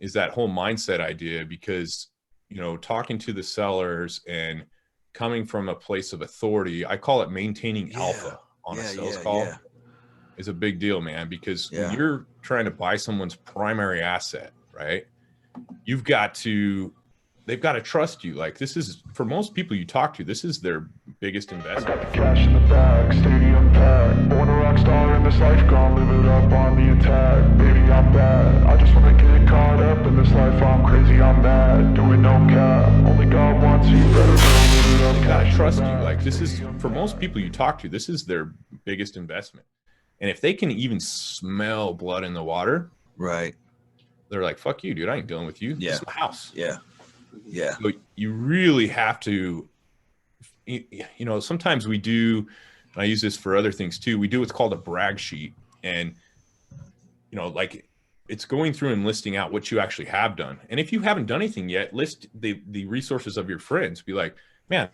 is that whole mindset idea, because, you know, talking to the sellers and coming from a place of authority, I call it maintaining alpha on a sales call, is a big deal, man, because when you're trying to buy someone's primary asset, right, they've got to trust you. Like, this is, for most people you talk to, this is their biggest investment. I got the cash in the bag, stadium packed. Born a rock star in this life, gonna live it up on the attack. Baby, I'm bad. I just wanna get caught up in this life. I'm crazy, I'm mad. Doing no cap. Only God wants you. Better live it up. They gotta trust you. Like, this is, for most people you talk to, this is their biggest investment. And if they can even smell blood in the water, right, they're like, fuck you, dude. I ain't dealing with you. This is my house. Yeah. So you really have to, you know, sometimes we do, and I use this for other things too, we do what's called a brag sheet. And, you know, like, it's going through and listing out what you actually have done. And if you haven't done anything yet, list the resources of your friends. Be like, man,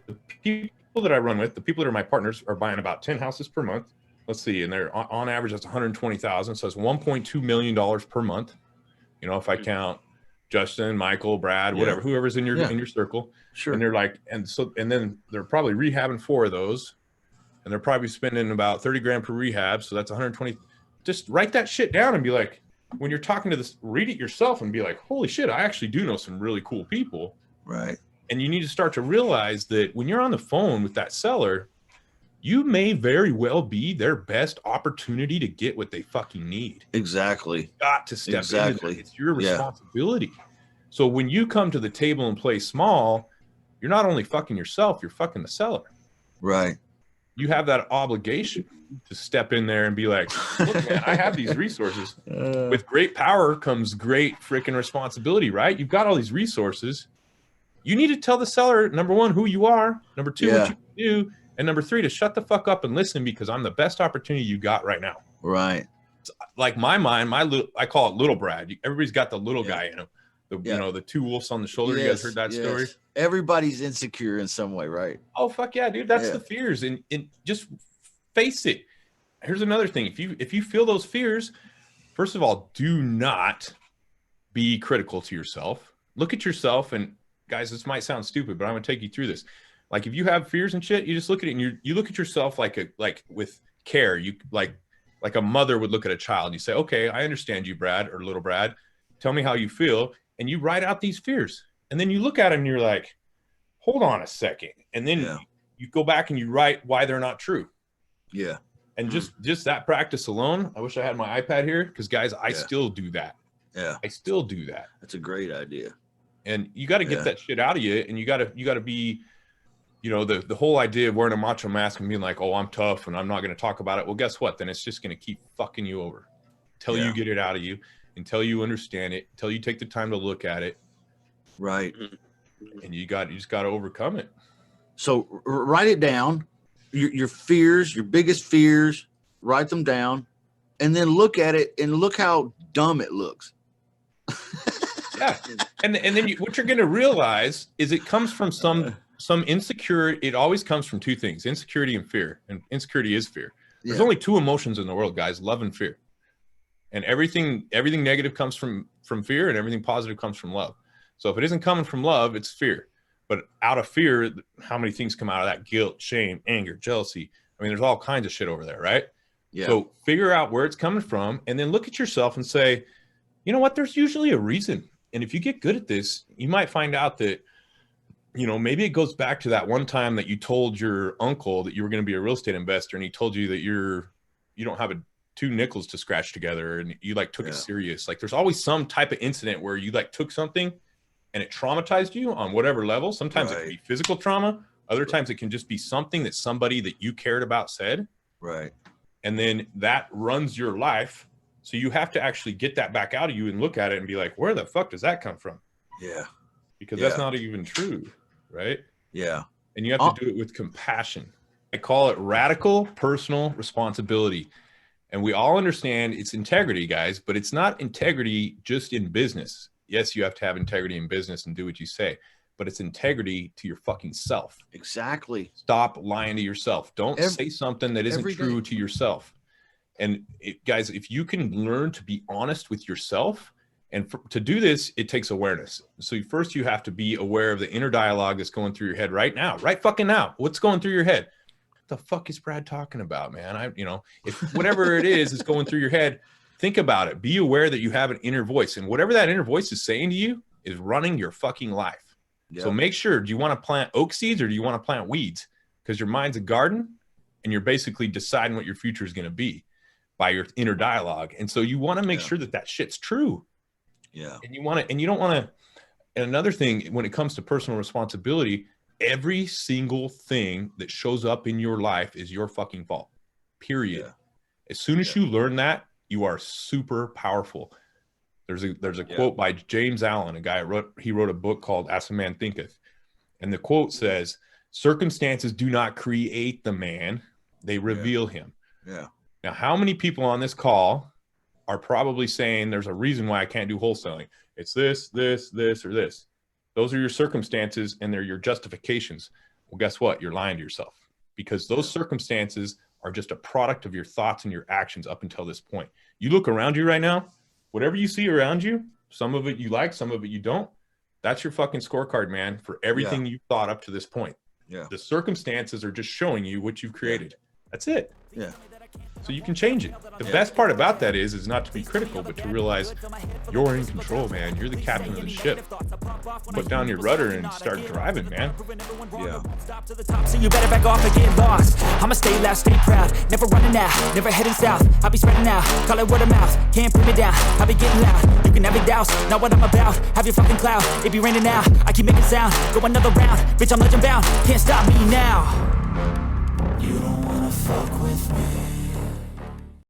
the people that I run with, the people that are my partners, are buying about 10 houses per month. Let's see. And they're on average, that's 120,000. So it's $1.2 million per month. You know, if I count Justin, Michael, Brad, whatever, whoever's in your circle. Sure. And they're like, and then they're probably rehabbing 4 of those, and they're probably spending about 30 grand per rehab. So that's 120. Just write that shit down and be like, when you're talking to this, read it yourself and be like, holy shit, I actually do know some really cool people. Right. And you need to start to realize that when you're on the phone with that seller, you may very well be their best opportunity to get what they fucking need. Exactly. You've got to step into that. It's your responsibility. So when you come to the table and play small, you're not only fucking yourself, you're fucking the seller. Right. You have that obligation to step in there and be like, look, man, I have these resources. With great power comes great freaking responsibility, right? You've got all these resources. You need to tell the seller, number 1, who you are, number 2, what you can do, and number 3, to shut the fuck up and listen, because I'm the best opportunity you got right now. Right. It's like my mind, I call it little Brad. Everybody's got the little guy in him. You know, the 2 wolves on the shoulder. You guys heard that story? Everybody's insecure in some way, right? Oh, fuck yeah, dude. That's the fears. And just face it. Here's another thing. If you feel those fears, first of all, do not be critical to yourself. Look at yourself, and guys, this might sound stupid, but I'm gonna take you through this. Like, if you have fears and shit, you just look at it and you look at yourself like with care. You like a mother would look at a child. You say, okay, I understand you, Brad, or little Brad. Tell me how you feel. And you write out these fears. And then you look at them and you're like, hold on a second. And then you go back and you write why they're not true. Yeah. And just that practice alone, I wish I had my iPad here, because guys, I still do that. Yeah. I still do that. That's a great idea. And you got to get that shit out of you. And you got to be, you know, the whole idea of wearing a macho mask and being like, oh, I'm tough and I'm not going to talk about it. Well, guess what? Then it's just going to keep fucking you over until you get it out of you, until you understand it, until you take the time to look at it. Right. And you just got to overcome it. So write it down, your fears, your biggest fears, write them down, and then look at it and look how dumb it looks. Yeah. And then what you're going to realize is it comes from some insecurity. It always comes from 2 things, insecurity and fear. And insecurity is fear. There's only 2 emotions in the world, guys, love and fear. And everything negative comes from fear, and everything positive comes from love. So if it isn't coming from love, it's fear. But out of fear, how many things come out of that? Guilt, shame, anger, jealousy. I mean, there's all kinds of shit over there, right? Yeah. So figure out where it's coming from, and then look at yourself and say, you know what? There's usually a reason. And if you get good at this, you might find out that, you know, maybe it goes back to that one time that you told your uncle that you were going to be a real estate investor, and he told you that you don't have 2 nickels to scratch together, and you like took it serious. Like, there's always some type of incident where you like took something and it traumatized you on whatever level. Sometimes it can be physical trauma. Other times it can just be something that somebody that you cared about said. Right. And then that runs your life. So you have to actually get that back out of you and look at it and be like, where the fuck does that come from? Yeah. Because that's not even true. Right. Yeah. And you have to do it with compassion. I call it radical personal responsibility. And we all understand it's integrity, guys, but it's not integrity just in business. Yes, you have to have integrity in business and do what you say, but it's integrity to your fucking self. Exactly. Stop lying to yourself. Don't say something that isn't true to yourself. And guys, if you can learn to be honest with yourself, And to do this, it takes awareness. So first you have to be aware of the inner dialogue that's going through your head right now, right fucking now. What's going through your head? What the fuck is Brad talking about, man? If whatever it is going through your head, think about it. Be aware that you have an inner voice, and whatever that inner voice is saying to you is running your fucking life. Yep. So make sure, do you want to plant oak seeds or do you want to plant weeds? Because your mind's a garden and you're basically deciding what your future is going to be by your inner dialogue. And so you want to make sure that that shit's true. Yeah. And you don't want to, and another thing, when it comes to personal responsibility, every single thing that shows up in your life is your fucking fault, period. Yeah. As soon as you learn that, you are super powerful. There's a quote by James Allen, a guy wrote a book called As a Man Thinketh. And the quote says, circumstances do not create the man, they reveal him. Yeah. Now, how many people on this call are probably saying there's a reason why I can't do wholesaling? It's this, or this. Those are your circumstances and they're your justifications. Well, guess what? You're lying to yourself, because those circumstances are just a product of your thoughts and your actions up until this point. You look around you right now, whatever you see around you, some of it you like, some of it you don't. That's your fucking scorecard, man, for everything you've thought up to this point. Yeah. The circumstances are just showing you what you've created. That's it. Yeah. So you can change it. The best part about that is not to be critical, but to realize you're in control, man. You're the captain of the ship. Put down your rudder and start driving, man. Yeah. So you better back off and get lost. I'ma stay loud, stay proud. Never running out, never heading south. I'll be spreading out, call it word of mouth. Can't put me down, I'll be getting loud. You can have your doubts, not what I'm about. Have your fucking cloud, it be raining now. I keep making sound, go another round. Bitch, I'm legend bound, can't stop me now. You don't wanna fuck